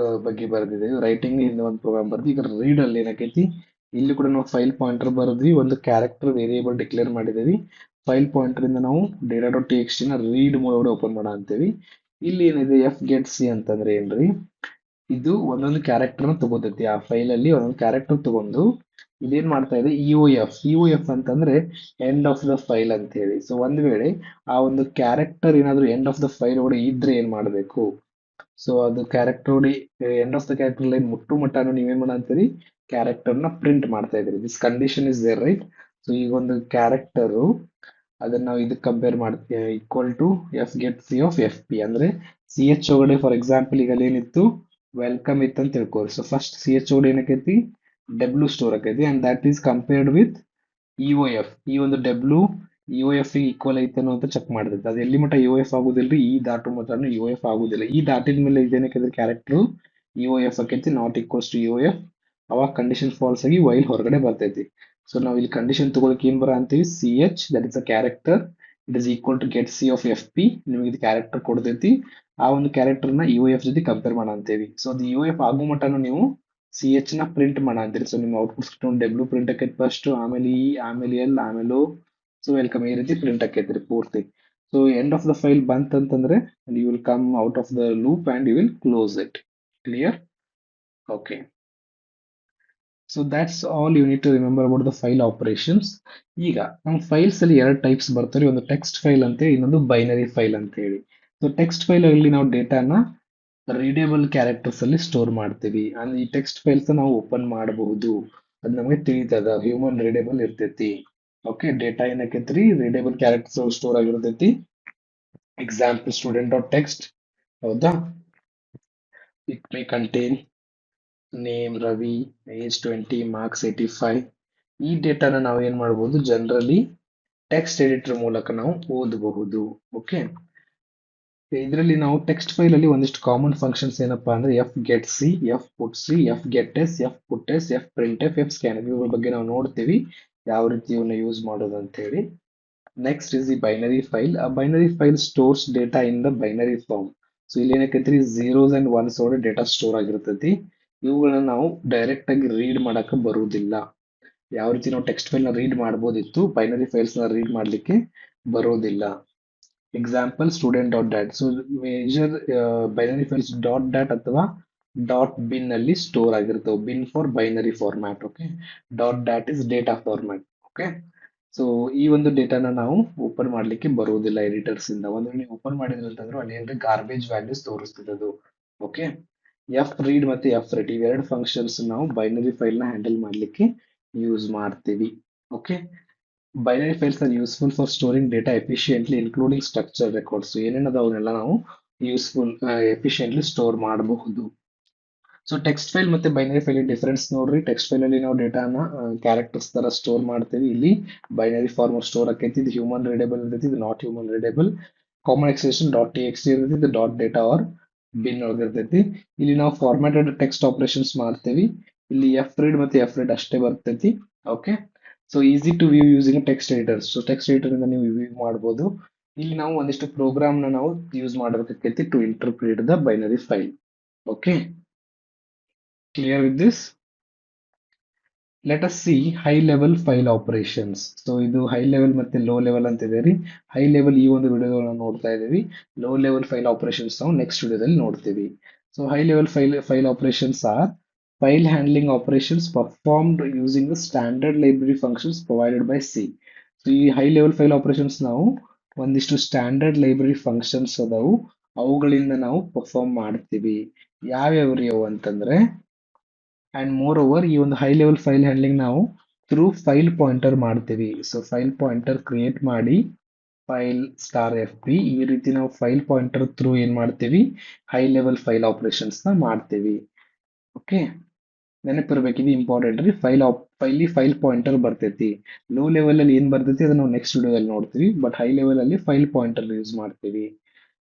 ಬಗ್ಗೆ ಬರೆದಿದ್ದೇವೆ. Writing ಇಂದ ಒಂದು program ಬರ್ದಿ, ಈಗ ರೀಡ್ ಅಲ್ಲಿ ಏನಾಕೈತಿ, ಇಲ್ಲಿ ಕೂಡ ನಾವು ಫೈಲ್ ಪಾಯಿಂಟರ್ ಬರೆದ್ವಿ, ಒಂದು ಕ್ಯಾರೆಕ್ಟರ್ ವೇರಿಯೇಬಲ್ ಡಿಕ್ಲೇರ್ ಮಾಡಿದ್ದೇವೆ. ಫೈಲ್ ಪಾಯಿಂಟರ್ ಇಂದ ನಾವು data dot T X T ನ ರೀಡ್ ಮೋಡ್ ಓಪನ್ ಮಾಡ ಅಂತೇವಿ. ಇಲ್ಲಿ ಏನಿದೆ ಎಫ್ ಗೆಟ್ ಸಿ ಅಂತಂದ್ರೆ ಏನ್ರಿ, ಇದು ಒಂದೊಂದು ಕ್ಯಾರೆಕ್ಟರ್ ನ ತಗೋತೈತಿ. ಆ ಫೈಲ್ ಅಲ್ಲಿ ಒಂದೊಂದು ಕ್ಯಾರೆಕ್ಟರ್ ತಗೊಂಡು ಇದೇನ್ ಮಾಡ್ತಾ ಇದೆ, ಇಒ ಎಫ್ ಅಂತಂದ್ರೆ ಎಂಡ್ ಆಫ್ ದ ಫೈಲ್ ಅಂತ ಹೇಳಿ. ಸೊ ಒಂದ್ ವೇಳೆ ಆ ಒಂದು ಕ್ಯಾರೆಕ್ಟರ್ ಏನಾದ್ರು ಎಂಡ್ ಆಫ್ ದ ಫೈಲ್ ಒಳಗೆ ಇದ್ರೆ ಏನ್ ಮಾಡ್ಬೇಕು, ಸೊ ಅದು character end of the character line ಮುಟ್ಟು ಮಟ್ಟಾನು ನೀವೇನ್ ಮಾಡ ಅಂತೀರಿ, ಕ್ಯಾರೆಕ್ಟರ್ ನ ಪ್ರಿಂಟ್ ಮಾಡ್ತಾ ಇದ್ರಿ. This condition is there, right? So ಈಗ ಒಂದು ಕ್ಯಾರೆಕ್ಟರ್ ಅದನ್ನ ನಾವು ಇದಕ್ಕೆ ಕಂಪೇರ್ ಮಾಡ್ತೀವಿ, equal to F get C of F P. ಅಂದ್ರೆ ಸಿ ಎಚ್ ಒಳಗಡೆ ಫಾರ್ ಎಕ್ಸಾಂಪಲ್ ಈಗ ಅಲ್ಲಿ ಏನಿತ್ತು, ವೆಲ್ಕಮ್ ಇತ್ತು ಅಂತ ತಿಳ್ಕೊರಿ. ಸೊ ಫಸ್ಟ್ ಸಿ ಎಚ್ ಒಳಗಡೆ ಏನಕ್ಕೈತಿ, ಡಬ್ಲ್ಯೂ ಸ್ಟೋರ್ ಆಕೈತಿ, and that is compared with E O F. ಈ ಒಂದು ಡಬ್ಲ್ಯೂ ಇಒ ಎಫ್ ಈಕ್ವಲ್ ಐತನೋ ಅಂತ ಚೆಕ್ ಮಾಡಿರ್ತೈತೆ. ಅದು ಎಲ್ಲಿ ಮಟ್ಟ ಇಒ ಎಫ್ ಆಗುದಿಲ್ರಿ, ಈ ದಾಟು ಮಟ್ಟ ಇಒ ಎಫ್ ಆಗುದಿಲ್ಲ. ಈ ದಾಟಿದ ಮೇಲೆ ಇದೇನಕ್ಕೈತಿ, ಕ್ಯಾರೆಕ್ಟರ್ ಇಒ ಎಫ್ ಆಕೈತಿ, not equals to E O F. ಅವಾಗ ಕಂಡೀಷನ್ ಫಾಲ್ಸ್ ಆಗಿ ವೈಲ್ ಹೊರಗಡೆ ಬರ್ತೈತಿ. ಸೊ ನಾವು ಇಲ್ಲಿ ಕಂಡೀಷನ್ ತಗೊಳಕ್ ಏನ್ ಬರ ಅಂತೀವಿ, C H that is a character, it is equal to get C of F P. ನಿಮಗೆ ಇದು ಕ್ಯಾರೆಕ್ಟರ್ ಕೊಡ್ತೈತಿ, ಆ ಒಂದು ಕ್ಯಾರೆಕ್ಟರ್ ನ ಇಒ ಎಫ್ ಜೊತೆ ಕಂಪೇರ್ ಮಾಡ ಅಂತೇವಿ. ಸೊ ಅದು ಇಒ ಎಫ್ ಆಗೋ ಮಟ್ಟನು ನೀವು ಸಿ ಎಚ್ ನ ಪ್ರಿಂಟ್ ಮಾಡ ಅಂತೀರಿ. ಸೊ ನಿಮ್ಮ ಔಟ್ಪುಟ್ ಸ್ಕ್ರೀನ್ ಡಬ್ಲ್ಯೂ ಪ್ರಿಂಟ್ ಆಕೈತಿ ಫಸ್ಟ್, ಆಮೇಲೆ ಇ, ಆಮೇಲೆ ಎಲ್, ಆಮೇಲೆ ಸೊ ವೆಲ್ಕಮ್ ಈ ರೀತಿ ಪ್ರಿಂಟ್ ಆಕೈತ್ರಿ ಪೂರ್ತಿ. So end of the file ಬಂತಂತಂದ್ರೆ you will come out of the loop and you will close it. Clear? Okay. So that's all you need to remember about the file operations. ಈಗ ನಮ್ಮ files ಅಲ್ಲಿ ಎರಡು types ಬರ್ತವೆ, ಒಂದು text file ಅಂತ ಹೇಳಿ, ಇನ್ನೊಂದು ಬೈನರಿ ಫೈಲ್ ಅಂತ ಹೇಳಿ. ಸೊ ಟೆಕ್ಸ್ಟ್ ಫೈಲ್ ಅಲ್ಲಿ ನಾವು ಡೇಟಾನ ರೀಡೇಬಲ್ ಕ್ಯಾರೆಕ್ಟರ್ಸ್ ಅಲ್ಲಿ ಸ್ಟೋರ್ ಮಾಡ್ತೀವಿ. ಅಂದ್ರೆ ಈ ಟೆಕ್ಸ್ಟ್ ಫೈಲ್ಸ್ ನಾವು ಓಪನ್ ಮಾಡಬಹುದು, ಅದು ನಮಗೆ ತಿಳಿತದ, ಹ್ಯೂಮನ್ ರೀಡೇಬಲ್ ಇರ್ತೈತಿ. Okay, data ಏನಕ್ಕೈತ್ರಿ, readable characters store ಆಗಿರ್ತೈತಿ. ಎಕ್ಸಾಂಪಲ್ ಸ್ಟೂಡೆಂಟ್ ಡಾಟ್ ಟೆಕ್ಸ್ಟ್, ಹೌದಾ? It may contain name Ravi, age 20, marks 85. ಈ ಡೇಟಾನ ನಾವು ಏನ್ ಮಾಡಬಹುದು, ಜನರಲಿ ಟೆಕ್ಸ್ಟ್ ಎಡಿಟರ್ ಮೂಲಕ ನಾವು ಓದಬಹುದು. ಓಕೆ, ಇದರಲ್ಲಿ ನಾವು ಟೆಕ್ಸ್ಟ್ ಫೈಲ್ ಅಲ್ಲಿ ಒಂದಿಷ್ಟು ಕಾಮನ್ ಫಂಕ್ಷನ್ಸ್ ಏನಪ್ಪಾ ಅಂದ್ರೆ F get C, F put C, F get S, F put S, F print F, F scan, ಇವುಗಳ ಬಗ್ಗೆ ನಾವು ನೋಡ್ತೀವಿ ಯಾವ ರೀತಿ ಇವನ್ನ ಯೂಸ್ ಮಾಡೋದು ಅಂತ ಹೇಳಿ. Next is the binary file. ಆ binary file stores data in the binary form. So ಇಲ್ಲಿ ಏನಕ್ಕೈತ್ರಿ, ಝೀರೋಸ್ ಅಂಡ್ ಒನ್ಸ್ ಒಳಗೆ ಡೇಟಾ ಸ್ಟೋರ್ ಆಗಿರ್ತೈತಿ. ಇವುಗಳನ್ನ ನಾವು ಡೈರೆಕ್ಟ್ ಆಗಿ ರೀಡ್ ಮಾಡಕ್ ಬರುವುದಿಲ್ಲ. ಯಾವ ರೀತಿ ನಾವು ಟೆಕ್ಸ್ಟ್ ಫೈಲ್ ನ ರೀಡ್ ಮಾಡ್ಬೋದಿತ್ತು, ಬೈನರಿ ಫೈಲ್ಸ್ ನ ರೀಡ್ ಮಾಡ್ಲಿಕ್ಕೆ ಬರೋದಿಲ್ಲ. Example student dot dat. So major binary files dot dat ಅಥವಾ ಡಾಟ್ ಬಿನ್ ಅಲ್ಲಿ ಸ್ಟೋರ್ ಆಗಿರ್ತವೆ. Bin for binary format. Okay, dot dat is data format. Okay, so ಈ ಒಂದು ಡೇಟಾನ ನಾವು ಓಪನ್ ಮಾಡ್ಲಿಕ್ಕೆ ಬರುವುದಿಲ್ಲ ಎಡಿಟರ್ಸ್ ಇಂದ. ಒಂದು ವೇಳೆ ಓಪನ್ ಮಾಡಿದ್ರೆ ಅಂತಂದ್ರೆ ಅಲ್ಲಿ ಏನ್ರಿ ಗಾರ್ಬೇಜ್ ವ್ಯಾಲ್ಯೂಸ್ ತೋರಿಸ್ತದೆ ಅದು. ಓಕೆ, ಎಫ್ ರೀಡ್ ಮತ್ತೆ ಎಫ್ ರೈಟ್ ಇವೆರಡು ಫಂಕ್ಷನ್ಸ್ ನಾವು ಬೈನರಿ ಫೈಲ್ ನ ಹ್ಯಾಂಡಲ್ ಮಾಡ್ಲಿಕ್ಕೆ ಯೂಸ್ ಮಾಡ್ತೀವಿ. Okay, binary files are useful for storing data efficiently including structure records. ಏನೇನದ ಅವನ್ನೆಲ್ಲ ನಾವು ಯೂಸ್ಫುಲ್ ಎಫಿಷಿಯೆಂಟ್ಲಿ ಸ್ಟೋರ್ ಮಾಡಬಹುದು. ಸೊ ಟೆಕ್ಸ್ಟ್ ಫೈಲ್ ಮತ್ತೆ ಬೈನರಿ ಫೈಲ್ ಡಿಫರೆನ್ಸ್ ನೋಡ್ರಿ. ಟೆಕ್ಸ್ಟ್ ಫೈಲ್ ಅಲ್ಲಿ ನಾವು ಡೇಟಾನ ಕ್ಯಾರೆಕ್ಟರ್ಸ್ ತರ ಸ್ಟೋರ್ ಮಾಡ್ತೀವಿ. ಇಲ್ಲಿ ಬೈನರಿ ಫಾರ್ಮ್ ಸ್ಟೋರ್ ಆಕೈತಿ. ಇದು ಹ್ಯೂಮನ್ ರೀಡೇಬಲ್ ಇರ್ತೈತಿ, ಇದು not human readable. Common extension dot T X ಇರ್ತೈತಿ, ಇದು ಡಾಟ್ ಡೇಟಾ ಆರ್ ಬಿನ್ ಒಳಗಿರ್ತೈತಿ. ಇಲ್ಲಿ ನಾವು ಫಾರ್ಮ್ಯಾಟೆಡ್ ಟೆಕ್ಸ್ಟ್ ಆಪರೇಷನ್ಸ್ ಮಾಡ್ತೇವಿ. ಇಲ್ಲಿ ಎಫ್ ರೀಡ್ ಮತ್ತೆ ಎಫ್ ರೀಡ್ ಅಷ್ಟೇ ಬರ್ತೈತಿ. Okay, so easy to view using text editor. So text editor ಇಂದ ನೀವು ವ್ಯೂ ಮಾಡಬಹುದು. ಇಲ್ಲಿ ನಾವು ಒಂದಿಷ್ಟು ಪ್ರೋಗ್ರಾಮ್ ನ ನಾವು ಯೂಸ್ ಮಾಡಬೇಕಾಗೈತಿ to interpret the binary file. Okay, clear with this? Let us see high level file operations. So ಇದು high level ಮತ್ತೆ low level ಅಂತ ಇದೆ ರೀ. ಹೈ ಲೆವೆಲ್ ಈ ಒಂದು ವಿಡಿಯೋದಲ್ಲಿ ನೋಡ್ತಾ ಇದ್ದೀವಿ. ಲೋ ಲೆವೆಲ್ ಫೈಲ್ ಆಪರೇಷನ್ಸ್ ನಾವು ನೆಕ್ಸ್ಟ್ ವಿಡಿಯೋದಲ್ಲಿ ನೋಡ್ತೀವಿ. So high level file operations are file handling operations performed using the standard library functions provided by C. So ಈ ಹೈ ಲೆವೆಲ್ ಫೈಲ್ ಆಪರೇಷನ್ಸ್ ನಾವು ಒಂದಿಷ್ಟು ಸ್ಟ್ಯಾಂಡರ್ಡ್ ಲೈಬ್ರರಿ ಫಂಕ್ಷನ್ಸ್ ಅದಾವು, ಅವುಗಳಿಂದ ನಾವು perform ಮಾಡ್ತೀವಿ. ಯಾವ್ಯಾವ್ರಿ ಅವು ಅಂತಂದ್ರೆ, ಅಂಡ್ ಮೋರ್ ಓವರ್ ಈ ಒಂದು ಹೈ ಲೆವೆಲ್ ಫೈಲ್ ಹ್ಯಾಂಡ್ಲಿಂಗ್ ನಾವು ಥ್ರೂ ಫೈಲ್ ಪಾಯಿಂಟರ್ ಮಾಡ್ತೀವಿ. ಸೊ ಫೈಲ್ ಪಾಯಿಂಟರ್ ಕ್ರಿಯೇಟ್ ಮಾಡಿ ಫೈಲ್ ಸ್ಟಾರ್ ಎಫ್ ಪಿ ಈ ರೀತಿ ನಾವು ಫೈಲ್ ಪಾಯಿಂಟರ್ ಥ್ರೂ ಏನ್ ಮಾಡ್ತೀವಿ, ಹೈ ಲೆವೆಲ್ ಫೈಲ್ ಆಪರೇಷನ್ಸ್ ನ ಮಾಡ್ತೀವಿ. ಓಕೆ, ನೆನಪಿರ್ಬೇಕಿದು ಇಂಪಾರ್ಟೆಂಟ್ ರೀ. ಫೈಲ್ ಪಾಯಿಂಟರ್ ಬರ್ತೈತಿ. ಲೋ ಲೆವೆಲ್ ಅಲ್ಲಿ ಏನ್ ಬರ್ತೈತಿ ಅದನ್ನ ನಾವು ನೆಕ್ಸ್ಟ್ ವಿಡಿಯೋದಲ್ಲಿ ನೋಡ್ತೀವಿ. ಬಟ್ ಹೈ ಲೆವೆಲ್ ಅಲ್ಲಿ ಫೈಲ್ ಪಾಯಿಂಟರ್ ಯೂಸ್ ಮಾಡ್ತೀವಿ.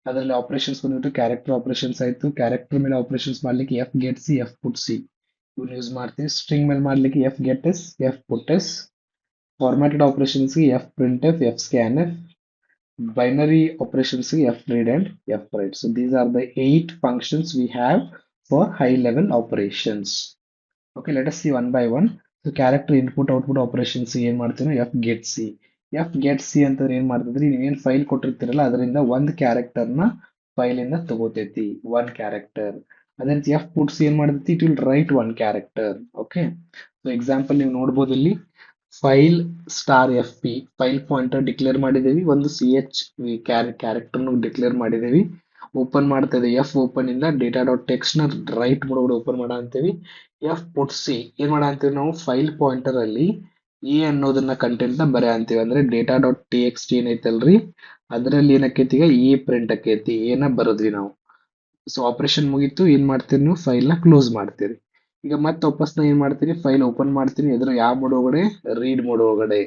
ಅದರಲ್ಲಿ ಆಪರೇಷನ್ಸ್ ಬಂದ್ಬಿಟ್ಟು ಕ್ಯಾರೆಕ್ಟರ್ ಆಪರೇಷನ್ಸ್ ಆಯ್ತು. ಕ್ಯಾರೆಕ್ಟರ್ ಮೇಲೆ ಆಪರೇಷನ್ಸ್ ಮಾಡ್ಲಿಕ್ಕೆ F get C, F put C ಇವನ್ನ ಯೂಸ್ ಮಾಡ್ತೀವಿ. ಸ್ಟ್ರಿಂಗ್ ಮೇಲೆ ಮಾಡ್ಲಿಕ್ಕೆ F get S, F put S. Formatted operations ಗೆ F print F, F scan F. Binary operations ಗೆ F read and F right. So these are the 8 functions we have for high level operations. Okay, let us see one by one. So character input output operations ಏನ್ ಮಾಡ್ತೀವಿ, F get C. F get C ಅಂತಂದ್ರೆ ಏನ್ ಮಾಡ್ತದ್ರಿ, ನೀವೇನ್ file ಕೊಟ್ಟಿರ್ತೀರಲ್ಲ ಅದರಿಂದ ಒಂದು character ನ file ಇಂದ ತಗೋತೈತಿ, one character. ಅದೇ ರೀತಿ ಎಫ್ ಪುಟ್ ಸಿ ಏನ್ ಮಾಡ್ತೈತಿ, it will write one character. Okay, so example ನೀವು ನೋಡ್ಬೋದು ಇಲ್ಲಿ file star F P file pointer declare ಮಾಡಿದೇವಿ, ಒಂದು ಸಿ ಎಚ್ ಕ್ಯಾರೆಕ್ಟರ್ ಡಿಕ್ಲೇರ್ ಮಾಡಿದೇವಿ. ಓಪನ್ ಮಾಡ್ತಾ ಇದೆ ಎಫ್ ಓಪನ್ ಇಂದ ಡೇಟಾ ಡಾಟ್ ಟೆಕ್ಸ್ಟ್ ನ ರೈಟ್ ಮೋಡ್ ಓಪನ್ ಮಾಡ ಅಂತೀವಿ. ಎಫ್ ಪುಟ್ ಸಿ ಏನ್ ಮಾಡ ಅಂತೀವಿ, ನಾವು ಫೈಲ್ ಪಾಯಿಂಟರ್ ಅಲ್ಲಿ ಎ ಅನ್ನೋದನ್ನ ಕಂಟೆಂಟ್ ನ ಬರೆ ಅಂತೀವಿ. ಅಂದ್ರೆ data dot T X T ಏನೈತಲ್ರಿ ಅದರಲ್ಲಿ ಏನಕ್ಕೈತಿ, ಈಗ ಎ ಪ್ರಿಂಟ್ ಆಕೈತಿ, ಏನ ಬರದ್ವಿ ನಾವು. ಸೊ ಆಪರೇಷನ್ ಮುಗೀತು. ಏನ್ ಮಾಡ್ತೀರಿ ನೀವು, ಫೈಲ್ ನ ಕ್ಲೋಸ್ ಮಾಡ್ತೀರಿ. ಈಗ ಮತ್ತೆ ವಾಪಸ್ ನಾ ಏನ್ ಮಾಡ್ತೀನಿ, ಫೈಲ್ ಓಪನ್ ಮಾಡ್ತೀನಿ. ಎದ್ರ ಯಾವ ಮೋಡ್ ಒಳಗಡೆ, ರೀಡ್ ಮೋಡ್ ಒಳಗಡೆ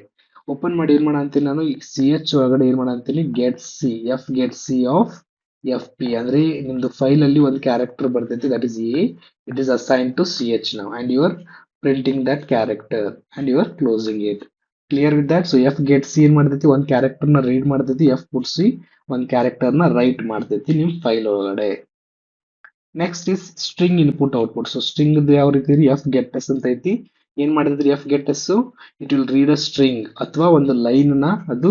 ಓಪನ್ ಮಾಡಿ ಏನ್ ಮಾಡ ಅಂತೀನಿ ನಾನು, ಸಿ ಎಚ್ ಒಳಗಡೆ ಏನ್ ಮಾಡ ಅಂತೀನಿ, get C, F get C of F P. ಅಂದ್ರೆ ನಿಮ್ದು ಫೈಲ್ ಅಲ್ಲಿ ಒಂದು ಕ್ಯಾರೆಕ್ಟರ್ ಬರ್ತೈತಿ, that is A. It is assign to C H now and you are printing that character and you are closing it. Clear with that? So F get C ಏನ್ ಮಾಡ್ತೈತಿ, ಒಂದ್ character ನ read ಮಾಡ್ತೈತಿ. F put C ಒಂದ್ character ನ write ಮಾಡ್ತೈತಿ ನಿಮ್ file ಒಳಗಡೆ. Next is string input output. So string ಯಾವ ರೀತಿ, ಎಫ್ ಗೆಟ್ ಎಸ್ ಅಂತ ಐತಿ. ಏನ್ ಮಾಡಿದ್ರಿ, F get S it will read a string ಅಥವಾ ಒಂದು ಲೈನ್ ನ ಅದು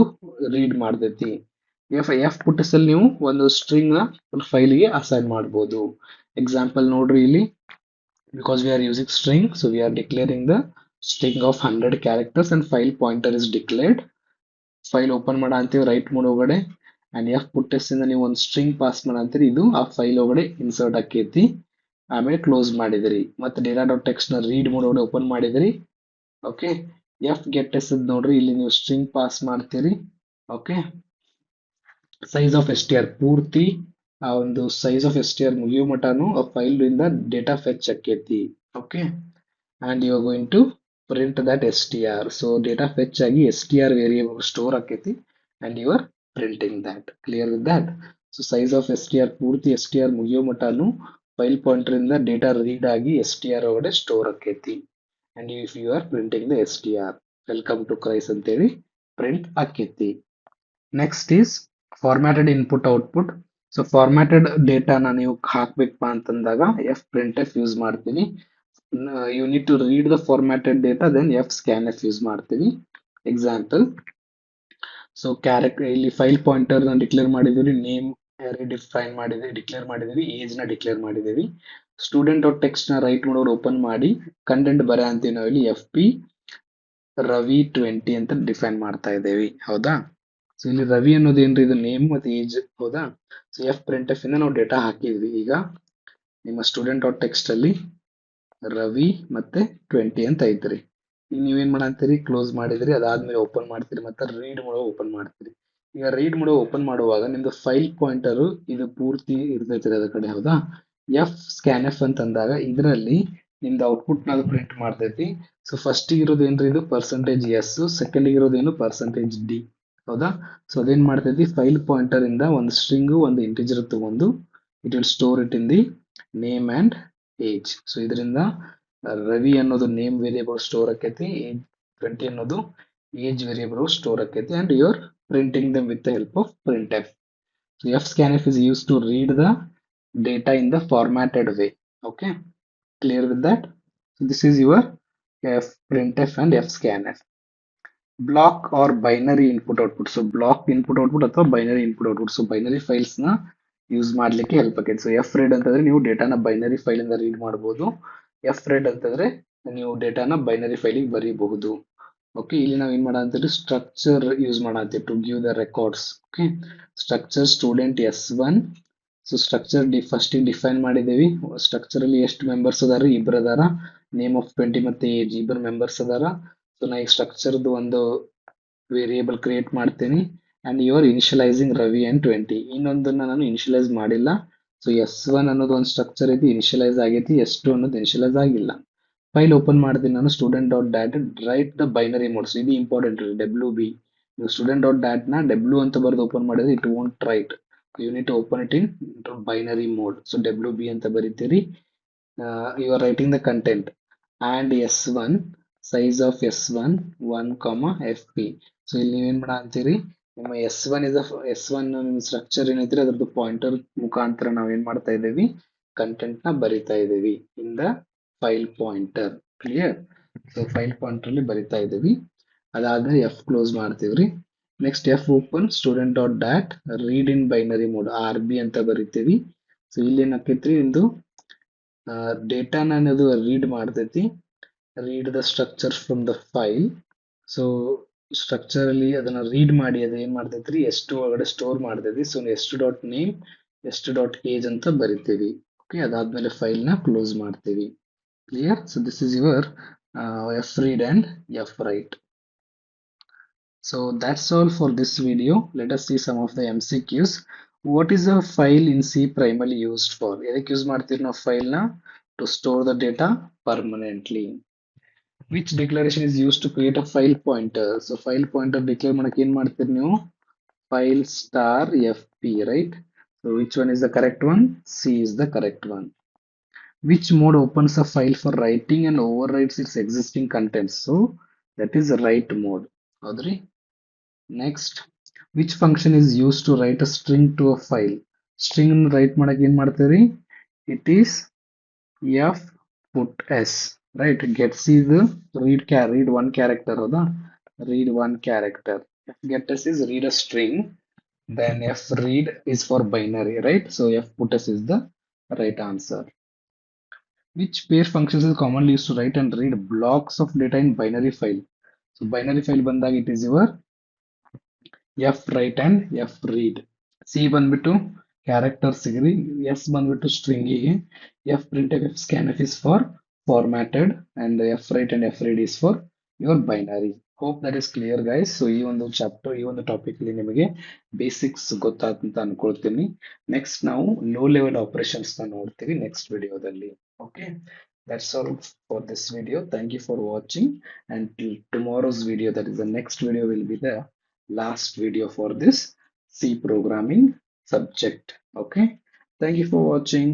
ರೀಡ್ ಮಾಡ್ತೈತಿ. ಎಫ್ ಪುಟ್ ಎಸ್ ಅಲ್ಲಿ ನೀವು ಒಂದು ಸ್ಟ್ರಿಂಗ್ ನ ಫೈಲ್ ಗೆ ಅಸೈನ್ ಮಾಡಬಹುದು. ಎಕ್ಸಾಂಪಲ್ ನೋಡ್ರಿ ಇಲ್ಲಿ, because we are using string, so we are declaring the string of 100 characters and file pointer is declared. File open ಮಾಡ ಅಂತೀವಿ ರೈಟ್ ಮೋಡ್ ಒಳಗಡೆ ಅಂಡ್ ಎಫ್ ಪುಟ್ ಎಸ್ ಇಂದ ನೀವು ಒಂದು ಸ್ಟ್ರಿಂಗ್ ಪಾಸ್ ಮಾಡ ಅಂತೀರಿ. ಇದು ಆ ಫೈಲ್ ಒಳಗಡೆ ಇನ್ಸರ್ಟ್ ಆಕೈತಿ. ಆಮೇಲೆ ಕ್ಲೋಸ್ ಮಾಡಿದಿರಿ. ಮತ್ತೆ ಡೇಟಾ ಡಾಟ್ ಟೆಕ್ಸ್ಟ್ ನ ರೀಡ್ ಮೋಡ್ ಒಳಗಡೆ ಓಪನ್ ಮಾಡಿದಿರಿ. ಓಕೆ, ಎಫ್ ಗೆಟ್ ಎಸ್ ನೋಡ್ರಿ, ಇಲ್ಲಿ ನೀವು ಸ್ಟ್ರಿಂಗ್ ಪಾಸ್ ಮಾಡ್ತೀರಿ. Okay, size of S T R ಪೂರ್ತಿ ಆ ಒಂದು size of S T R ಮುಗಿಯೋ ಮಟಾನು ಆ ಫೈಲ್ ಇಂದ ಡೇಟಾ ಫೆಚ್ ಆಕೈತಿ. Okay, and you are going to print that str. So data fetch ಆಗಿ str variable store ಆಕೈತಿ and you are printing that. Clear with that? So size of str ಪೂರ್ತಿ str ಮುಗಿಯೋ ಮಟಾನು file pointer ಇಂದ data read ಆಗಿ str ಒಳಗಡೆ store ಆಕೈತಿ and if you are printing the str, welcome to Christ ಅಂತೇಳಿ print ಆಕೈತಿ. Next is formatted input output. So formatted ಡೇಟಾನ ನೀವು ಹಾಕ್ಬೇಕಪ್ಪ ಅಂತಂದಾಗ ಎಫ್ ಪ್ರಿಂಟ್ ಎಫ್ ಯೂಸ್ ಮಾಡ್ತೀನಿ. you need to read the formatted data, then fscanf use ಮಾಡ್ತೀವಿ. Example, so character ಇಲ್ಲಿ file pointer ನ ಡಿಕ್ಲೇರ್ ಮಾಡಿದೀವಿ, ನೇಮ್ ಡಿಫೈನ್ ಮಾಡಿದೀವಿ, ಡಿಕ್ಲೇರ್ ಮಾಡಿದೀವಿ, ಏಜ್ ನ ಡಿಕ್ಲೇರ್ ಮಾಡಿದೀವಿ. ಸ್ಟೂಡೆಂಟ್ ಡಾಟ್ ಟೆಕ್ಸ್ಟ್ ನ ರೈಟ್ ಮಾಡೋರು ಓಪನ್ ಮಾಡಿ ಕಂಟೆಂಟ್ ಬರ ಅಂತೀವಿ ನಾವು ಇಲ್ಲಿ ಎಫ್ ಪಿ ರವಿ 20 ಅಂತ ಡಿಫೈನ್ ಮಾಡ್ತಾ ಇದ್ದೇವೆ. ಹೌದಾ? ಸೊ ಇಲ್ಲಿ ರವಿ ಅನ್ನೋದು ಏನ್ರಿ, ಇದು ನೇಮ್ ಮತ್ತೆ ಏಜ್. ಹೌದಾ? ಸೊ ಎಫ್ ಪ್ರಿಂಟ್ ಎಫ್ ಇಂದ ನಾವು ಡೇಟಾ ಹಾಕಿದ್ವಿ. ಈಗ ನಿಮ್ಮ ಸ್ಟೂಡೆಂಟ್ ಡಾಟ್ ಟೆಕ್ಸ್ಟ್ ಅಲ್ಲಿ ರವಿ ಮತ್ತೆ 20 ಅಂತ ಐತ್ರಿ. ಈಗ ನೀವೇನ್ ಮಾಡಂತೀರಿ, ಕ್ಲೋಸ್ ಮಾಡಿದ್ರಿ, ಅದಾದ್ಮೇಲೆ ಓಪನ್ ಮಾಡ್ತೀರಿ, ಮತ್ತೆ ರೀಡ್ ಮಾಡೋ ಓಪನ್ ಮಾಡ್ತೀರಿ. ಈಗ ರೀಡ್ ಮಾಡೋ ಓಪನ್ ಮಾಡುವಾಗ ನಿಮ್ದು ಫೈಲ್ ಪಾಯಿಂಟರ್ ಇದು ಪೂರ್ತಿ ಇರ್ತೈತ್ರಿ ಅದ್ರ ಕಡೆ. ಹೌದಾ? ಎಫ್ ಸ್ಕ್ಯಾನ್ ಎಫ್ ಅಂತ ಅಂದಾಗ ಇದರಲ್ಲಿ ನಿಮ್ದು ಔಟ್ಪುಟ್ ನ ಪ್ರಿಂಟ್ ಮಾಡ್ತೈತಿ. ಸೊ ಫಸ್ಟ್ ಇರೋದು ಏನ್ರಿ, ಇದು ಪರ್ಸೆಂಟೇಜ್ ಎಸ್, ಸೆಕೆಂಡ್ ಇರೋದು ಏನು ಪರ್ಸೆಂಟೇಜ್ ಡಿ. ಹೌದಾ? ಸೊ ಅದೇನ್ ಮಾಡ್ತೈತಿ, ಫೈಲ್ ಪಾಯಿಂಟರ್ ಇಂದ ಒಂದು ಸ್ಟ್ರಿಂಗ್ ಒಂದು ಇಂಟಿಜರ್ ತಗೊಂಡು it will store it in the name and age. So ಇದರಿಂದ ರವಿ ಅನ್ನೋದು ನೇಮ್ ವೇರಿಯೇಬಲ್ ಸ್ಟೋರ್ ಆಕೈತಿ, 20 ಅನ್ನೋದು ಏಜ್ ವೇರಿಯೇಬಲ್ ಸ್ಟೋರ್ ಆಕೈತಿ, and you are printing them with the help of printf. So fscanf is used to read the data in the formatted way. Okay, clear with that? So this is your f printf and fscanf. Block or binary input output. So block input output ಅಥವಾ binary input output. So binary files ನ use ಮಾಡ್ಲಿಕ್ಕೆ help ಆಕೈತಿ. So F read ಅಂತಂದ್ರೆ ನೀವು ಡೇಟಾನ binary file ಇಂದ read ಮಾಡಬಹುದು. F read ಅಂತಂದ್ರೆ ನೀವು ಡೇಟಾನ ಬೈನರಿ ಫೈಲಿಗೆ ಬರೀಬಹುದು. ಓಕೆ, ಇಲ್ಲಿ ನಾವು ಏನ್ ಮಾಡಂತೀವಿ, ಸ್ಟ್ರಕ್ಚರ್ ಯೂಸ್ ಮಾಡಂತೀವಿ to give the records. Okay, structure student S1. So structure first define ಮಾಡಿದೇವಿ. ಸ್ಟ್ರಕ್ಚರ್ ಅಲ್ಲಿ ಎಷ್ಟು ಮೆಂಬರ್ಸ್ ಅದಾರ, ಇಬ್ರು ಅದಾರ. ನೇಮ್ ಆಫ್ 20 ಮತ್ತೆ ಏಜ್ ಇಬ್ಬರು ಮೆಂಬರ್ಸ್ ಅದಾರ. ಸೊ ನಾ ಈಗ ಸ್ಟ್ರಕ್ಚರ್ದು ಒಂದು ವೇರಿಯೇಬಲ್ ಕ್ರಿಯೇಟ್ ಮಾಡ್ತೀನಿ, and you are initialising Ravi and 20. ಇನ್ನೊಂದನ್ನ ನಾನು ಇನಿಷಿಯಲೈಸ್ ಮಾಡಿಲ್ಲ. ಸೊ S1 ಅನ್ನೋದು ಒಂದು ಸ್ಟ್ರಕ್ಚರ್ ಐತಿ, ಇನಿಷಿಯಲೈಸ್ ಆಗೈತಿ. S2 ಅನ್ನೋದು ಇನಿಷಿಯಲೈಸ್ ಆಗಿಲ್ಲ. ಫೈಲ್ ಓಪನ್ ಮಾಡ್ತೀನಿ ನಾನು, student dot dat write the binary modes. ಇದು ಇಂಪಾರ್ಟೆಂಟ್, ಡಬ್ಲ್ಯೂ ಬಿ. ನೀವು ಸ್ಟೂಡೆಂಟ್ ಡಾಟ್ ಡ್ಯಾಟ್ ನ ಡಬ್ಲ್ಯೂ ಅಂತ ಬರೆದು ಓಪನ್ ಮಾಡಿದ್ರೆ it won't write. You need to open it in binary mode. So W B ಅಂತ ಬರೀತೀರಿ. You are writing the content and S1 size of S1 1, FP. So ಇಲ್ಲಿ ನೀವೇನ್ ಮಾಡ ಅಂತೀರಿ, ನಿಮ್ಮ S1 ನಿಮ್ಮ ಸ್ಟ್ರಕ್ಚರ್ ಏನೈತ್ರಿ ಅದ್ರದ್ದು ಪಾಯಿಂಟರ್ ಮುಖಾಂತರ ನಾವ್ ಏನ್ ಮಾಡ್ತಾ ಇದ್ದೇವಿ, ಕಂಟೆಂಟ್ ನ ಬರಿತಾ ಇದ್ದೇವಿ in the file pointer. Clear? So file pointer ಅಲ್ಲಿ ಬರಿತಾ ಇದ್ದೀವಿ. ಅದಾದ್ಮೇಲೆ ಎಫ್ ಕ್ಲೋಸ್ ಮಾಡ್ತೀವ್ರಿ. Next F open student dot dat read in binary mode RB ಅಂತ ಬರಿತೀವಿ. ಸೊ ಇಲ್ಲಿ ಏನ್ ಆಕೈತ್ರಿ, ಇಂದು ಡೇಟಾನ ಅನ್ನೋದು ರೀಡ್ ಮಾಡ್ತೈತಿ. Read the structure from the file. So structure ಅಲ್ಲಿ ಅದನ್ನ ರೀಡ್ ಮಾಡಿ ಅದು ಏನ್ ಮಾಡ್ತೈತ್ರಿ, ಎಷ್ಟು ಒಳಗಡೆ ಸ್ಟೋರ್ ಮಾಡ್ತೈತಿ. ಸೊ ಎಷ್ಟು ಡಾಟ್ ನೇಮ್, ಎಷ್ಟು ಡಾಟ್ ಏಜ್ ಅಂತ ಬರಿತೀವಿ. ಓಕೆ, ಅದಾದ್ಮೇಲೆ ಫೈಲ್ ನ ಕ್ಲೋಸ್ ಮಾಡ್ತೀವಿ. Clear? So this is your f read and f write. So that's all for this video. Let us see some of the MCQs. What is a file in C primarily used for? ಎದಕ್ಕೆ use ಮಾಡ್ತೀವಿ ನಾವು file ನ? To store the data permanently. Which declaration is used to create a file pointer? So file pointer declare ಮಾಡಕ್ಕೆ ಏನ್ ಮಾಡ್ತೀರಿ ನೀವು? File star fp, right? So which one is the correct one? C is the correct one. Which mode opens a file for writing and overwrites its existing contents? So that is the write mode. Audrey. Next, which function is used to write a string to a file? String write ಮಾಡಕ್ಕೆ ಏನ್ ಮಾಡ್ತೀರಿ? It is f put s, right? Gets is read one character, ಹೌದಾ? Read one character. F get s is read a string. Then f read is for binary, right? So f put s is the right answer. Which pair functions is commonly used to write and read blocks of data in binary file? So binary file ಬಂದಾಗ it is your f write and f read. C ಬಂದ್ಬಿಟ್ಟು characters ಗೆ, S ಬಂದ್ಬಿಟ್ಟು string ಗೆ, f print f scanf is for formatted, and f write and f read is for your binary. Hope that is clear guys. So ಈ ಒಂದು chapter, ಈ ಒಂದು topic ಅಲ್ಲಿ ನಿಮಗೆ ಬೇಸಿಕ್ಸ್ ಗೊತ್ತಾಯ್ತು ಅಂತ ಅನ್ಕೊಳ್ತೀನಿ. ನೆಕ್ಸ್ಟ್ ನಾವು ಲೋ ಲೆವೆಲ್ ಆಪರೇಷನ್ಸ್ ನ ನೋಡ್ತೀವಿ ನೆಕ್ಸ್ಟ್ ವಿಡಿಯೋದಲ್ಲಿ. Okay, that's all for this video. Thank you for watching, and till tomorrow's video, that is the next video, will be the last video for this C programming subject. Okay, thank you for watching.